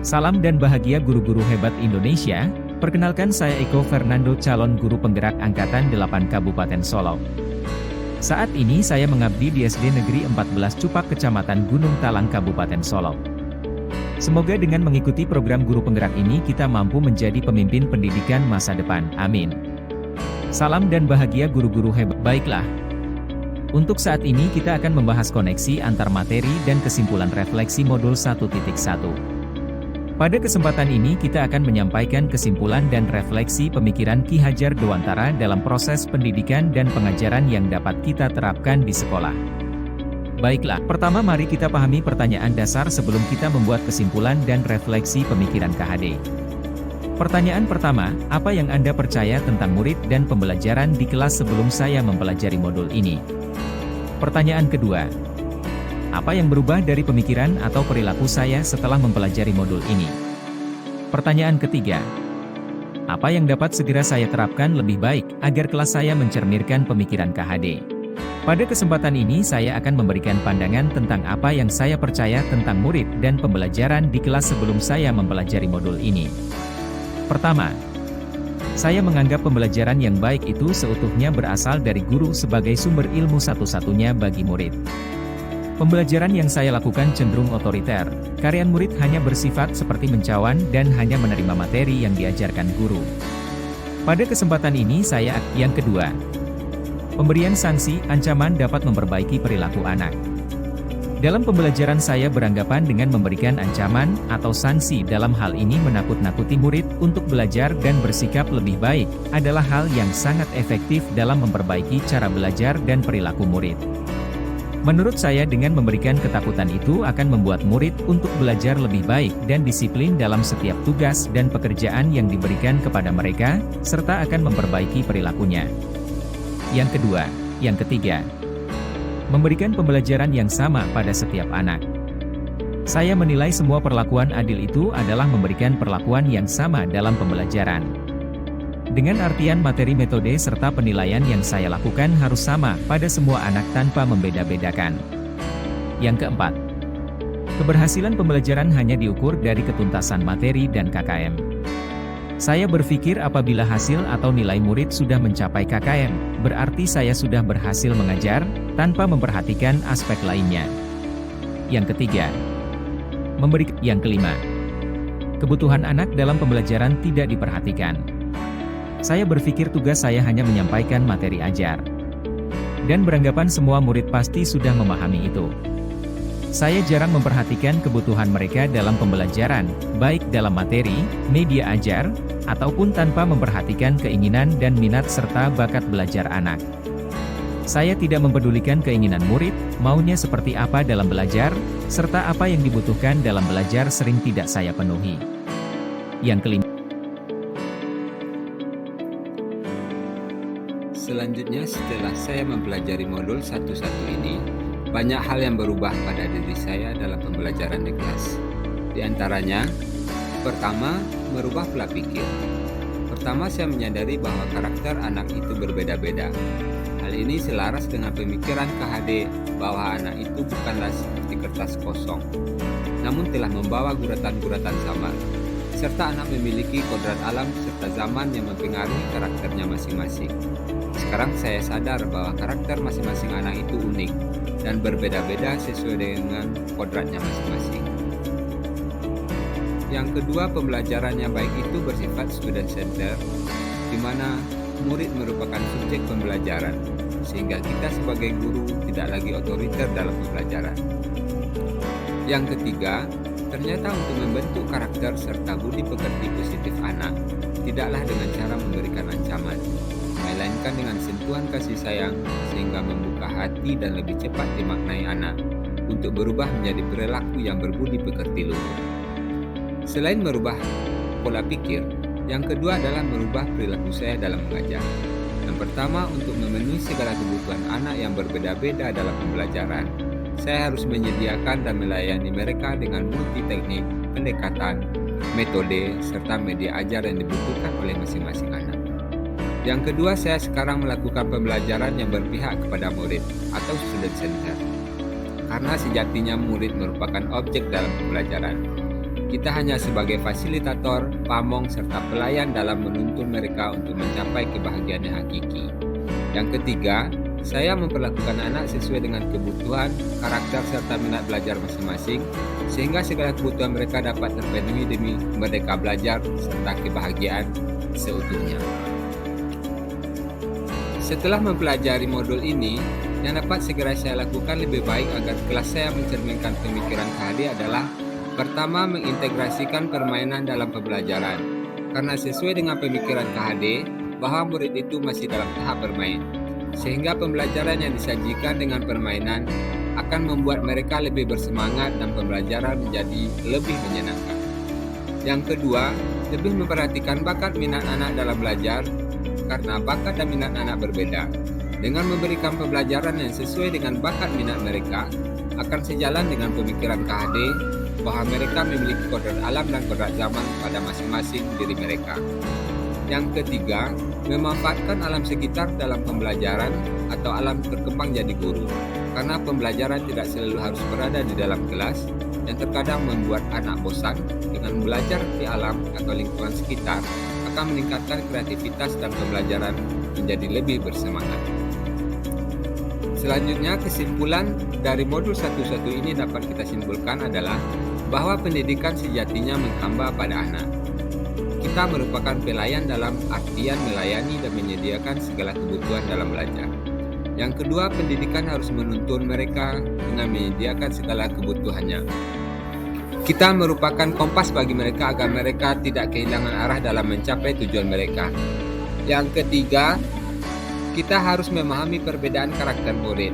Salam dan bahagia guru-guru hebat Indonesia. Perkenalkan saya Eko Fernando, calon guru penggerak Angkatan 8 Kabupaten Solo. Saat ini saya mengabdi di SD Negeri 14 Cupak Kecamatan Gunung Talang Kabupaten Solo. Semoga dengan mengikuti program guru penggerak ini kita mampu menjadi pemimpin pendidikan masa depan. Amin. Salam dan bahagia guru-guru hebat. Baiklah. Untuk saat ini kita akan membahas koneksi antar materi dan kesimpulan refleksi modul 1.1. Pada kesempatan ini kita akan menyampaikan kesimpulan dan refleksi pemikiran Ki Hajar Dewantara dalam proses pendidikan dan pengajaran yang dapat kita terapkan di sekolah. Baiklah, pertama mari kita pahami pertanyaan dasar sebelum kita membuat kesimpulan dan refleksi pemikiran KHD. Pertanyaan pertama, apa yang Anda percaya tentang murid dan pembelajaran di kelas sebelum saya mempelajari modul ini? Pertanyaan kedua, apa yang berubah dari pemikiran atau perilaku saya setelah mempelajari modul ini? Pertanyaan ketiga, apa yang dapat segera saya terapkan lebih baik agar kelas saya mencerminkan pemikiran KHD? Pada kesempatan ini saya akan memberikan pandangan tentang apa yang saya percaya tentang murid dan pembelajaran di kelas sebelum saya mempelajari modul ini. Pertama, saya menganggap pembelajaran yang baik itu seutuhnya berasal dari guru sebagai sumber ilmu satu-satunya bagi murid. Pembelajaran yang saya lakukan cenderung otoriter, karya murid hanya bersifat seperti mencawan dan hanya menerima materi yang diajarkan guru. Pada kesempatan ini yang kedua, pemberian sanksi, ancaman dapat memperbaiki perilaku anak. Dalam pembelajaran saya beranggapan dengan memberikan ancaman atau sanksi dalam hal ini menakut-nakuti murid untuk belajar dan bersikap lebih baik, adalah hal yang sangat efektif dalam memperbaiki cara belajar dan perilaku murid. Menurut saya dengan memberikan ketakutan itu akan membuat murid untuk belajar lebih baik dan disiplin dalam setiap tugas dan pekerjaan yang diberikan kepada mereka, serta akan memperbaiki perilakunya. Yang ketiga, memberikan pembelajaran yang sama pada setiap anak. Saya menilai semua perlakuan adil itu adalah memberikan perlakuan yang sama dalam pembelajaran. Dengan artian materi, metode, serta penilaian yang saya lakukan harus sama pada semua anak tanpa membeda-bedakan. Yang keempat, keberhasilan pembelajaran hanya diukur dari ketuntasan materi dan KKM. Saya berpikir apabila hasil atau nilai murid sudah mencapai KKM, berarti saya sudah berhasil mengajar, tanpa memperhatikan aspek lainnya. Yang kelima, kebutuhan anak dalam pembelajaran tidak diperhatikan. Saya berpikir tugas saya hanya menyampaikan materi ajar. Dan beranggapan semua murid pasti sudah memahami itu. Saya jarang memperhatikan kebutuhan mereka dalam pembelajaran, baik dalam materi, media ajar, ataupun tanpa memperhatikan keinginan dan minat serta bakat belajar anak. Saya tidak mempedulikan keinginan murid, maunya seperti apa dalam belajar, serta apa yang dibutuhkan dalam belajar sering tidak saya penuhi. Yang kelima, selanjutnya setelah saya mempelajari modul 1.1 ini, banyak hal yang berubah pada diri saya dalam pembelajaran di kelas. Di antaranya, pertama, merubah pola pikir. Pertama, saya menyadari bahwa karakter anak itu berbeda-beda. Hal ini selaras dengan pemikiran KHD bahwa anak itu bukanlah seperti kertas kosong, namun telah membawa guratan-guratan samar, serta anak memiliki kodrat alam serta zaman yang mempengaruhi karakternya masing-masing. Sekarang saya sadar bahwa karakter masing-masing anak itu unik dan berbeda-beda sesuai dengan kodratnya masing-masing. Yang kedua, pembelajaran yang baik itu bersifat student center, di mana murid merupakan subjek pembelajaran, sehingga kita sebagai guru tidak lagi otoriter dalam pembelajaran. Yang ketiga, ternyata untuk membentuk karakter serta budi pekerti positif anak, tidaklah dengan cara memberikan ancaman, melainkan dengan sentuhan kasih sayang sehingga membuka hati dan lebih cepat dimaknai anak untuk berubah menjadi perilaku yang berbudi pekerti luhur. Selain merubah pola pikir, yang kedua adalah merubah perilaku saya dalam mengajar. Yang pertama, untuk memenuhi segala kebutuhan anak yang berbeda-beda dalam pembelajaran, saya harus menyediakan dan melayani mereka dengan multi teknik, pendekatan, metode, serta media ajar yang dibutuhkan oleh masing-masing anak. Yang kedua, saya sekarang melakukan pembelajaran yang berpihak kepada murid atau student center. Karena sejatinya murid merupakan objek dalam pembelajaran. Kita hanya sebagai fasilitator, pamong, serta pelayan dalam menuntun mereka untuk mencapai kebahagiaan yang hakiki. Yang ketiga, saya memperlakukan anak sesuai dengan kebutuhan, karakter, serta minat belajar masing-masing, sehingga segala kebutuhan mereka dapat terpenuhi demi merdeka belajar serta kebahagiaan seutuhnya. Setelah mempelajari modul ini, yang dapat segera saya lakukan lebih baik agar kelas saya mencerminkan pemikiran KHD adalah pertama, mengintegrasikan permainan dalam pembelajaran. Karena sesuai dengan pemikiran KHD, bahwa murid itu masih dalam tahap bermain. Sehingga pembelajaran yang disajikan dengan permainan akan membuat mereka lebih bersemangat dan pembelajaran menjadi lebih menyenangkan. Yang kedua, lebih memperhatikan bakat minat anak dalam belajar, karena bakat dan minat anak berbeda. Dengan memberikan pembelajaran yang sesuai dengan bakat minat mereka, akan sejalan dengan pemikiran KHD bahwa mereka memiliki kodrat alam dan kodrat zaman pada masing-masing diri mereka. Yang ketiga, memanfaatkan alam sekitar dalam pembelajaran atau alam berkembang jadi guru. Karena pembelajaran tidak selalu harus berada di dalam kelas, yang terkadang membuat anak bosan. Dengan belajar di alam atau lingkungan sekitar, akan meningkatkan kreativitas dan pembelajaran menjadi lebih bersemangat. Selanjutnya, kesimpulan dari modul 1.1 ini dapat kita simpulkan adalah bahwa pendidikan sejatinya menghamba pada anak. Kita merupakan pelayan dalam artian melayani dan menyediakan segala kebutuhan dalam belajar. Yang kedua, pendidikan harus menuntun mereka dengan menyediakan segala kebutuhannya. Kita merupakan kompas bagi mereka agar mereka tidak kehilangan arah dalam mencapai tujuan mereka. Yang ketiga, kita harus memahami perbedaan karakter murid,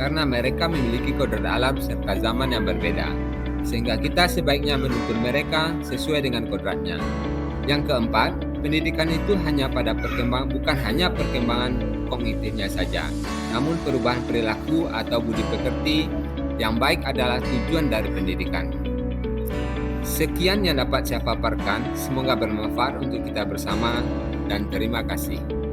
karena mereka memiliki kodrat alam serta zaman yang berbeda, sehingga kita sebaiknya menuntun mereka sesuai dengan kodratnya. Yang keempat, pendidikan itu bukan hanya perkembangan kognitifnya saja, namun perubahan perilaku atau budi pekerti yang baik adalah tujuan dari pendidikan. Sekian yang dapat saya paparkan, semoga bermanfaat untuk kita bersama dan terima kasih.